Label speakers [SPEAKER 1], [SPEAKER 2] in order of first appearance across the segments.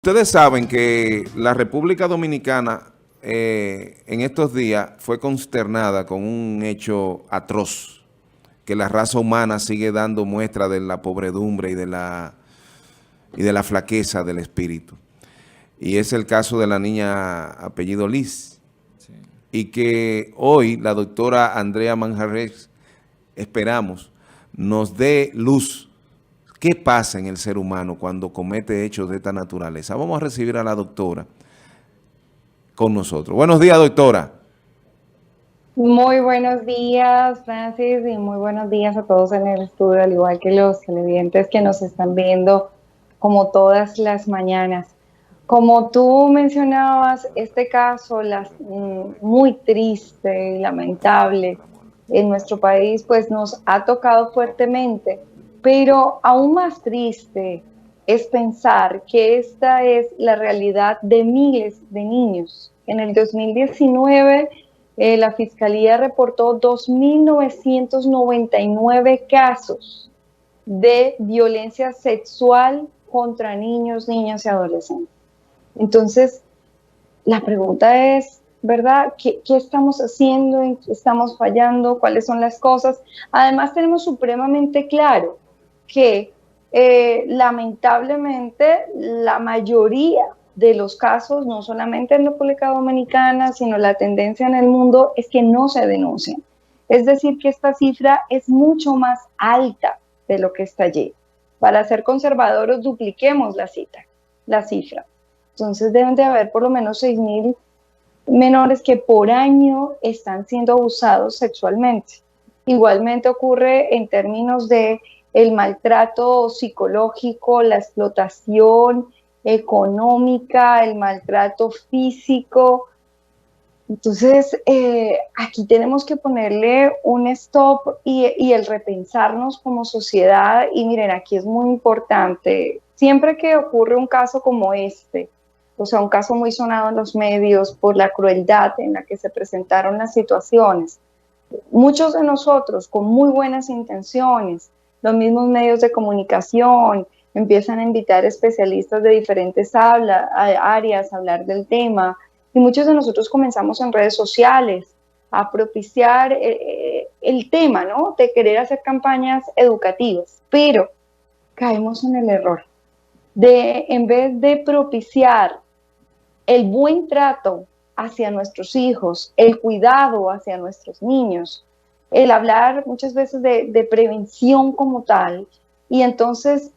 [SPEAKER 1] Ustedes saben que la República Dominicana en estos días fue consternada con un hecho atroz, que la raza humana sigue dando muestra de la pobredumbre y de la flaqueza del espíritu. Y es el caso de la niña apellido Liz.
[SPEAKER 2] Sí.
[SPEAKER 1] Y que hoy la doctora Andrea Manjarres, esperamos, nos dé luz. ¿Qué pasa en el ser humano cuando comete hechos de esta naturaleza? Vamos a recibir a la doctora con nosotros. Buenos días, doctora.
[SPEAKER 3] Muy buenos días, Francis, y muy buenos días a todos en el estudio, al igual que los televidentes que nos están viendo como todas las mañanas. Como tú mencionabas, este caso muy triste y lamentable en nuestro país, pues nos ha tocado fuertemente, pero aún más triste es pensar que esta es la realidad de miles de niños. En el 2019, la Fiscalía reportó 2.999 casos de violencia sexual contra niños, niñas y adolescentes. Entonces, la pregunta es, ¿verdad? ¿Qué estamos haciendo? ¿En qué estamos fallando? ¿Cuáles son las cosas? Además, tenemos supremamente claro que lamentablemente la mayoría de los casos, no solamente en República Dominicana, sino la tendencia en el mundo es que no se denuncian. Es decir, que esta cifra es mucho más alta de lo que está allí. Para ser conservadores, dupliquemos la cifra. Entonces deben de haber por lo menos 6.000 menores que por año están siendo abusados sexualmente. Igualmente ocurre en términos de el maltrato psicológico, la explotación económica, el maltrato físico. Entonces, aquí tenemos que ponerle un stop y el repensarnos como sociedad. Y miren, aquí es muy importante, siempre que ocurre un caso como este, o sea, un caso muy sonado en los medios por la crueldad en la que se presentaron las situaciones, muchos de nosotros con muy buenas intenciones, los mismos medios de comunicación, empiezan a invitar especialistas de diferentes áreas a hablar del tema, y muchos de nosotros comenzamos en redes sociales a propiciar el tema, ¿no? De querer hacer campañas educativas, pero caemos en el error de, en vez de propiciar el buen trato hacia nuestros hijos, el cuidado hacia nuestros niños, el hablar muchas veces de prevención como tal, y entonces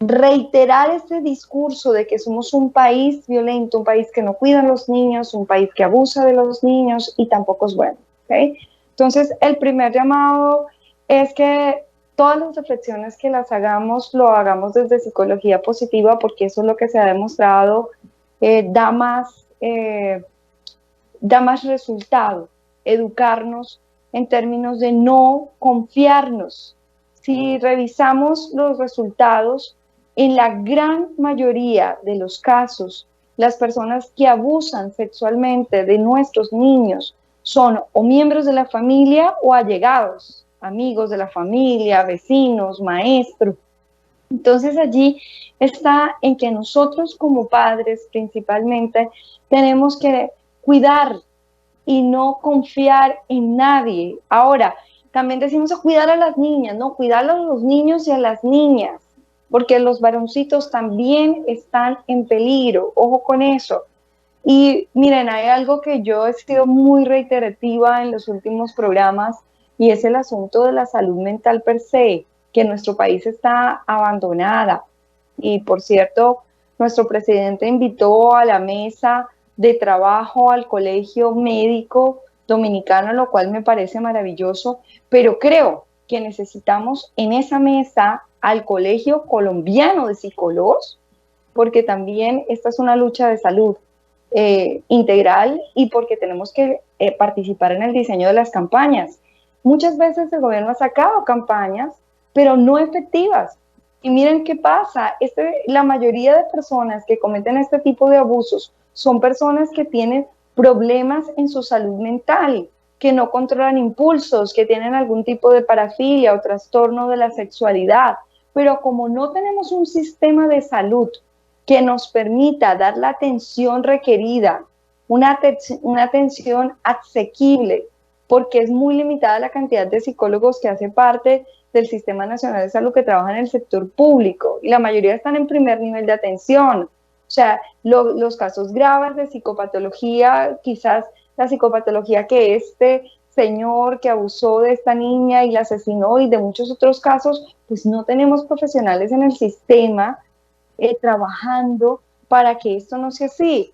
[SPEAKER 3] reiterar este discurso de que somos un país violento, un país que no cuida a los niños, un país que abusa de los niños y tampoco es bueno. ¿Okay? Entonces, el primer llamado es que todas las reflexiones que las hagamos, lo hagamos desde psicología positiva, porque eso es lo que se ha demostrado, da más resultado, educarnos en términos de no confiarnos. Si revisamos los resultados, en la gran mayoría de los casos, las personas que abusan sexualmente de nuestros niños son o miembros de la familia o allegados, amigos de la familia, vecinos, maestros. Entonces allí está en que nosotros como padres principalmente tenemos que cuidar y no confiar en nadie. Ahora, también decimos a cuidar a las niñas, no, cuidar a los niños y a las niñas, porque los varoncitos también están en peligro, ojo con eso. Y miren, hay algo que yo he sido muy reiterativa en los últimos programas y es el asunto de la salud mental per se, que en nuestro país está abandonada. Y por cierto, nuestro presidente invitó a la mesa de trabajo al Colegio Médico Dominicano, lo cual me parece maravilloso, pero creo que necesitamos en esa mesa al Colegio Colombiano de Psicólogos, porque también esta es una lucha de salud integral y porque tenemos que participar en el diseño de las campañas. Muchas veces el gobierno ha sacado campañas, pero no efectivas. Y miren qué pasa, la mayoría de personas que cometen este tipo de abusos son personas que tienen problemas en su salud mental, que no controlan impulsos, que tienen algún tipo de parafilia o trastorno de la sexualidad. Pero como no tenemos un sistema de salud que nos permita dar la atención requerida, una atención asequible, porque es muy limitada la cantidad de psicólogos que hace parte del Sistema Nacional de Salud que trabajan en el sector público, y la mayoría están en primer nivel de atención. O sea, los casos graves de psicopatología, quizás la psicopatología que este señor que abusó de esta niña y la asesinó, y de muchos otros casos, pues no tenemos profesionales en el sistema trabajando para que esto no sea así.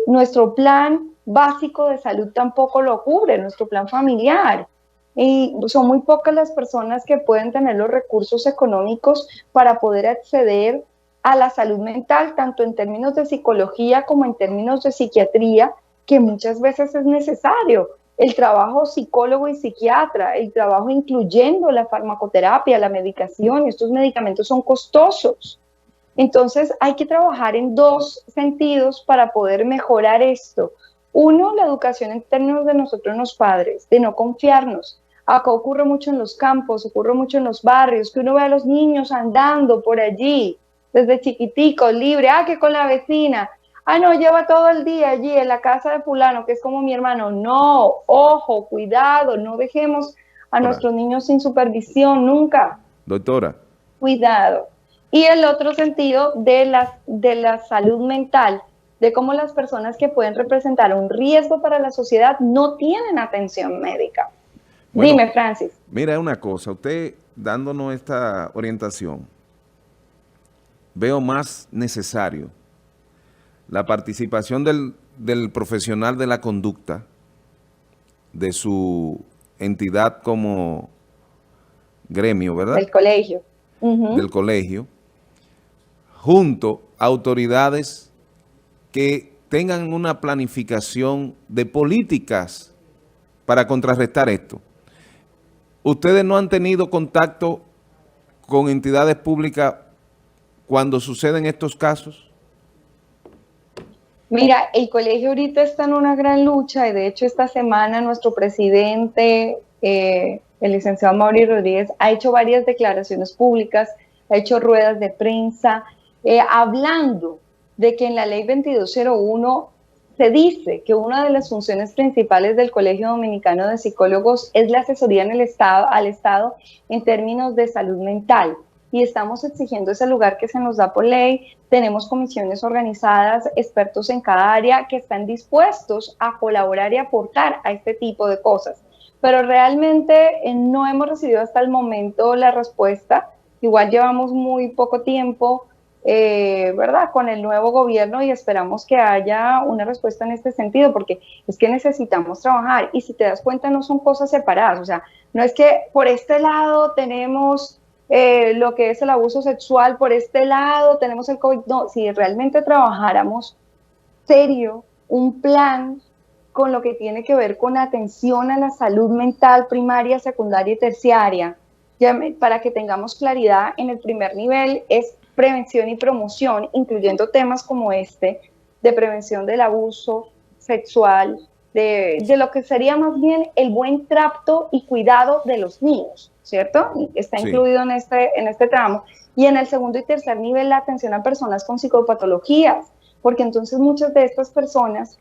[SPEAKER 3] Nuestro plan básico de salud tampoco lo cubre, nuestro plan familiar. Y son muy pocas las personas que pueden tener los recursos económicos para poder acceder a la salud mental, tanto en términos de psicología como en términos de psiquiatría, que muchas veces es necesario. El trabajo psicólogo y psiquiatra, el trabajo incluyendo la farmacoterapia, la medicación, estos medicamentos son costosos. Entonces hay que trabajar en dos sentidos para poder mejorar esto. Uno, la educación en términos de nosotros los padres, de no confiarnos. Acá ocurre mucho en los campos, ocurre mucho en los barrios, que uno ve a los niños andando por allí, desde chiquiticos, libre, que con la vecina, no, lleva todo el día allí en la casa de fulano, que es como mi hermano. No, ojo, cuidado, no dejemos a nuestros niños sin supervisión nunca.
[SPEAKER 1] Doctora.
[SPEAKER 3] Cuidado. Y el otro sentido de la salud mental, de cómo las personas que pueden representar un riesgo para la sociedad no tienen atención médica. Bueno, dime, Francis.
[SPEAKER 1] Mira una cosa, usted dándonos esta orientación, veo más necesario la participación del profesional de la conducta, de su entidad como gremio, ¿verdad?
[SPEAKER 3] Del colegio.
[SPEAKER 1] Del colegio, junto a autoridades que tengan una planificación de políticas para contrarrestar esto. ¿Ustedes no han tenido contacto con entidades públicas cuando suceden estos casos?
[SPEAKER 3] Mira, el colegio ahorita está en una gran lucha, y de hecho esta semana nuestro presidente, el licenciado Mauri Rodríguez, ha hecho varias declaraciones públicas, ha hecho ruedas de prensa, hablando de que en la ley 2201 se dice que una de las funciones principales del Colegio Dominicano de Psicólogos es la asesoría al Estado en términos de salud mental. Y estamos exigiendo ese lugar que se nos da por ley. Tenemos comisiones organizadas, expertos en cada área que están dispuestos a colaborar y aportar a este tipo de cosas. Pero realmente no hemos recibido hasta el momento la respuesta. Igual llevamos muy poco tiempo, ¿verdad?, con el nuevo gobierno, y esperamos que haya una respuesta en este sentido, porque es que necesitamos trabajar. Y si te das cuenta, no son cosas separadas. O sea, no es que por este lado tenemos lo que es el abuso sexual, por este lado tenemos el COVID. No, si realmente trabajáramos serio un plan con lo que tiene que ver con atención a la salud mental primaria, secundaria y terciaria, para que tengamos claridad en el primer nivel, es prevención y promoción, incluyendo temas como este, de prevención del abuso sexual, de lo que sería más bien el buen trato y cuidado de los niños, ¿cierto? Está incluido en este tramo. Y en el segundo y tercer nivel, la atención a personas con psicopatologías, porque entonces muchas de estas personas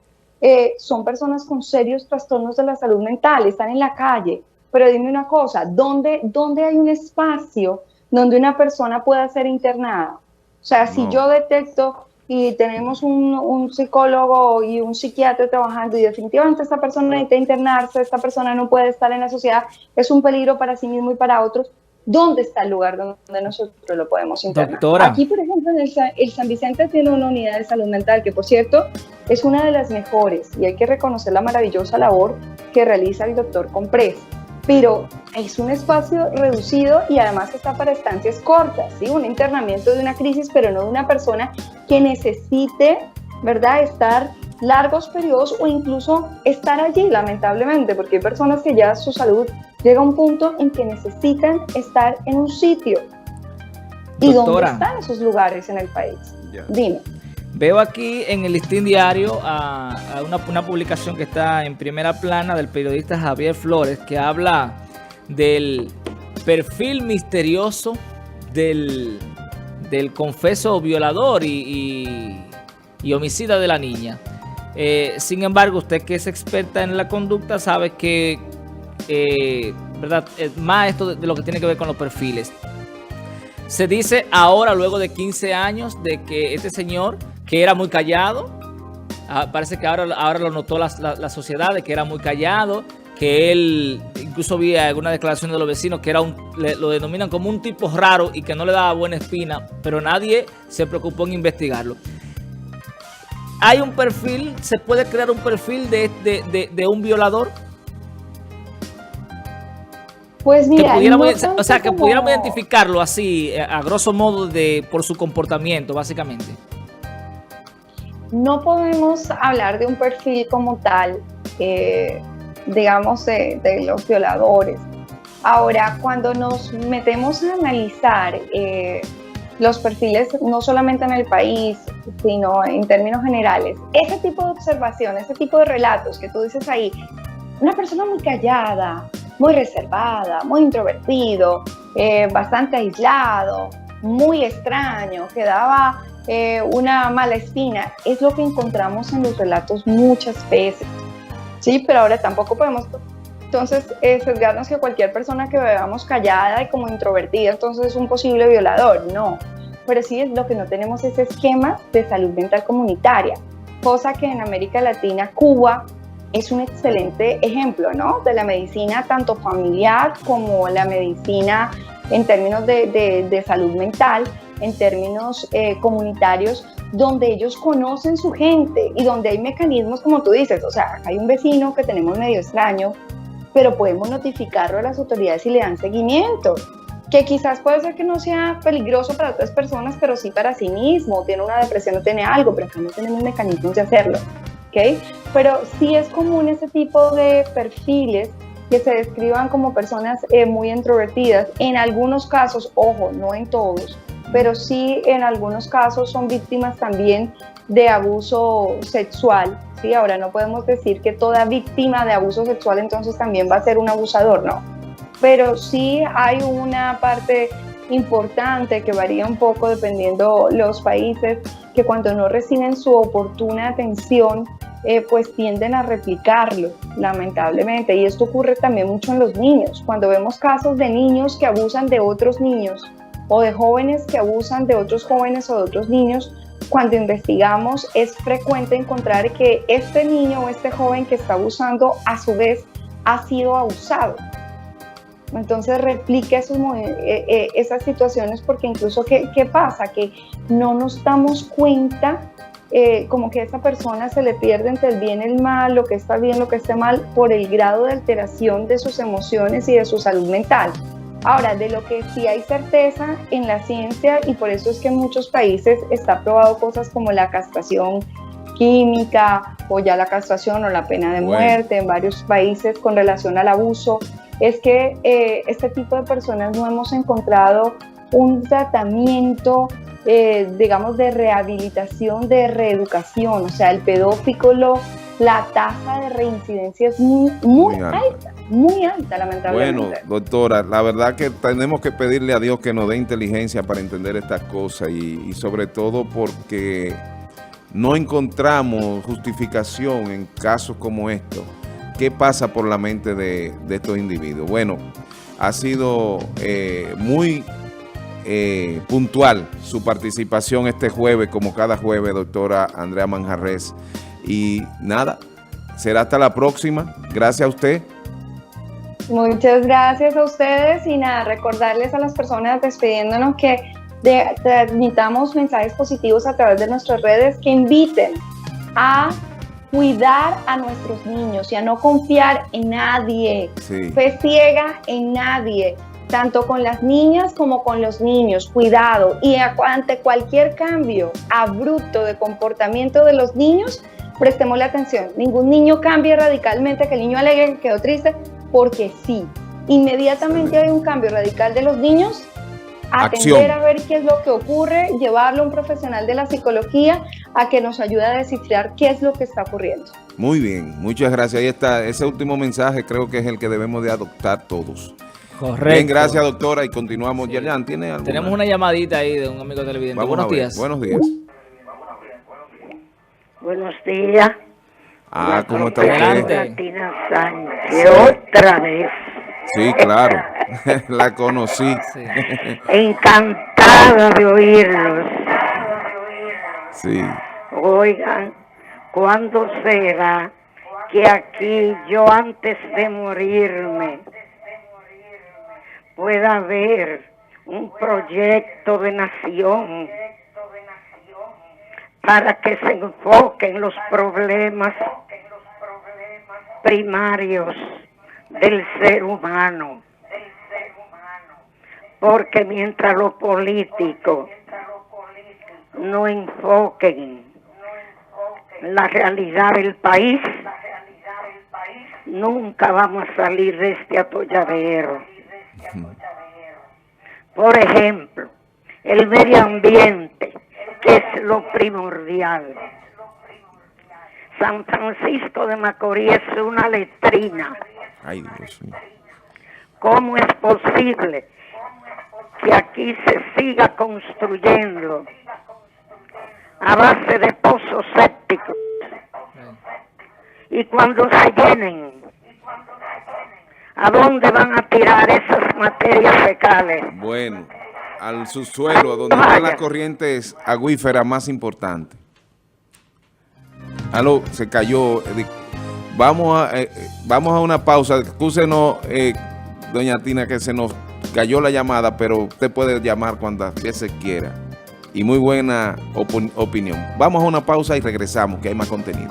[SPEAKER 3] son personas con serios trastornos de la salud mental, están en la calle. Pero dime una cosa, ¿dónde hay un espacio donde una persona pueda ser internada? O sea, si yo detecto y tenemos un psicólogo y un psiquiatra trabajando, y definitivamente esta persona necesita internarse, esta persona no puede estar en la sociedad, es un peligro para sí mismo y para otros, ¿dónde está el lugar donde nosotros lo podemos internar?
[SPEAKER 2] Doctora.
[SPEAKER 3] Aquí, por ejemplo, en el San Vicente tiene una unidad de salud mental que, por cierto, es una de las mejores, y hay que reconocer la maravillosa labor que realiza el doctor Comprés. Pero es un espacio reducido y además está para estancias cortas, ¿sí? Un internamiento de una crisis, pero no de una persona que necesite, ¿verdad?, estar largos periodos o incluso estar allí, lamentablemente, porque hay personas que ya su salud llega a un punto en que necesitan estar en un sitio. ¿Y dónde están esos lugares en el país?
[SPEAKER 1] Ya.
[SPEAKER 3] Dime.
[SPEAKER 2] Veo aquí en el Listín Diario a una publicación que está en primera plana del periodista Javier Flores, que habla del perfil misterioso del del confeso violador y homicida de la niña. Sin embargo, usted que es experta en la conducta sabe que, ¿verdad? Más esto de lo que tiene que ver con los perfiles. Se dice ahora, luego de 15 años, de que este señor, que era muy callado, parece que ahora lo notó la sociedad, de que era muy callado, que él, incluso vi alguna declaración de los vecinos, que era lo denominan como un tipo raro y que no le daba buena espina, pero nadie se preocupó en investigarlo. ¿Hay un perfil, se puede crear un perfil de un violador?
[SPEAKER 3] Pues mira,
[SPEAKER 2] que pudiéramos identificarlo así, a grosso modo, por su comportamiento, básicamente.
[SPEAKER 3] No podemos hablar de un perfil como tal, digamos, de los violadores. Ahora, cuando nos metemos a analizar los perfiles, no solamente en el país, sino en términos generales, ese tipo de observación, ese tipo de relatos que tú dices ahí, una persona muy callada, muy reservada, muy introvertido, bastante aislado, muy extraño, que daba una mala espina, es lo que encontramos en los relatos muchas veces. Sí, pero ahora tampoco podemos entonces sesgarnos que cualquier persona que veamos callada y como introvertida entonces es un posible violador. No, pero sí es lo que no tenemos ese esquema de salud mental comunitaria, cosa que en América Latina, Cuba es un excelente ejemplo, ¿no? De la medicina tanto familiar como la medicina en términos de salud mental, en términos comunitarios, donde ellos conocen su gente y donde hay mecanismos como tú dices, o sea, acá hay un vecino que tenemos medio extraño, pero podemos notificarlo a las autoridades y le dan seguimiento, que quizás puede ser que no sea peligroso para otras personas, pero sí para sí mismo, tiene una depresión o tiene algo, pero acá no tenemos mecanismos de hacerlo, ¿ok? Pero sí es común ese tipo de perfiles que se describan como personas muy introvertidas, en algunos casos, ojo, no en todos, pero sí en algunos casos son víctimas también de abuso sexual, ¿sí? Ahora no podemos decir que toda víctima de abuso sexual entonces también va a ser un abusador, no, pero sí hay una parte importante que varía un poco dependiendo los países, que cuando no reciben su oportuna atención, pues tienden a replicarlo, lamentablemente, y esto ocurre también mucho en los niños, cuando vemos casos de niños que abusan de otros niños, o de jóvenes que abusan de otros jóvenes o de otros niños, cuando investigamos es frecuente encontrar que este niño o este joven que está abusando a su vez ha sido abusado. Entonces replica esas situaciones, porque incluso ¿qué pasa? Que no nos damos cuenta, como que a esa persona se le pierde entre el bien y el mal, lo que está bien, lo que está mal, por el grado de alteración de sus emociones y de su salud mental. Ahora, de lo que sí hay certeza en la ciencia, y por eso es que en muchos países está probado cosas como la castración química o ya la castración o la pena de muerte en varios países con relación al abuso, es que este tipo de personas no hemos encontrado un tratamiento, digamos, de rehabilitación, de reeducación. O sea, el pedófilo, la tasa de reincidencia es muy alta, lamentablemente.
[SPEAKER 1] Bueno, doctora, la verdad que tenemos que pedirle a Dios que nos dé inteligencia para entender estas cosas y sobre todo porque no encontramos justificación en casos como estos. ¿Qué pasa por la mente de estos individuos? Bueno, ha sido muy puntual su participación este jueves, como cada jueves, doctora Andrea Manjarrés. Y nada, será hasta la próxima. Gracias a usted.
[SPEAKER 3] Muchas gracias a ustedes y nada, recordarles a las personas despidiéndonos que transmitamos mensajes positivos a través de nuestras redes, que inviten a cuidar a nuestros niños y a no confiar en nadie, fe ciega en nadie, tanto con las niñas como con los niños, cuidado, y ante cualquier cambio abrupto de comportamiento de los niños, prestemos la atención. Ningún niño cambie radicalmente, que el niño alegre, que quedó triste, porque sí, inmediatamente hay un cambio radical de los niños, atender a ver qué es lo que ocurre, llevarlo a un profesional de la psicología a que nos ayude a descifrar qué es lo que está ocurriendo.
[SPEAKER 1] Muy bien, muchas gracias. Ahí está, ese último mensaje creo que es el que debemos de adoptar todos.
[SPEAKER 2] Correcto.
[SPEAKER 1] Bien, gracias, doctora, y continuamos.
[SPEAKER 2] Sí.
[SPEAKER 1] Yerjan, ¿tiene alguna?
[SPEAKER 2] Tenemos una llamadita ahí de un amigo televidente.
[SPEAKER 1] Vamos
[SPEAKER 2] Buenos
[SPEAKER 1] a ver.
[SPEAKER 2] días.
[SPEAKER 1] Buenos días.
[SPEAKER 4] Buenos días.
[SPEAKER 1] Ah, ¿cómo está
[SPEAKER 2] Adelante.
[SPEAKER 1] usted?
[SPEAKER 4] Tina Sánchez, otra vez.
[SPEAKER 1] Sí, claro. La conocí.
[SPEAKER 2] Sí.
[SPEAKER 4] Encantada de oírlos.
[SPEAKER 1] Sí.
[SPEAKER 4] Oigan, ¿cuándo será que aquí yo antes de morirme pueda ver un proyecto de nación para que se enfoquen los problemas primarios del ser humano? Porque mientras los políticos no enfoquen la realidad del país, nunca vamos a salir de este atolladero. Por ejemplo, el medio ambiente, que es lo primordial. San Francisco de Macorís es una letrina.
[SPEAKER 1] Ay, Dios mío.
[SPEAKER 4] ¿Cómo es posible que aquí se siga construyendo a base de pozos sépticos? Y cuando se llenen, ¿a dónde van a tirar esas materias fecales?
[SPEAKER 1] Bueno, al subsuelo, a donde están las corrientes acuíferas más importantes. Aló, se cayó. Vamos a una pausa. Excúsenos, doña Tina, que se nos cayó la llamada, pero usted puede llamar cuando se quiera. Y muy buena opinión. Vamos a una pausa y regresamos, que hay más contenido.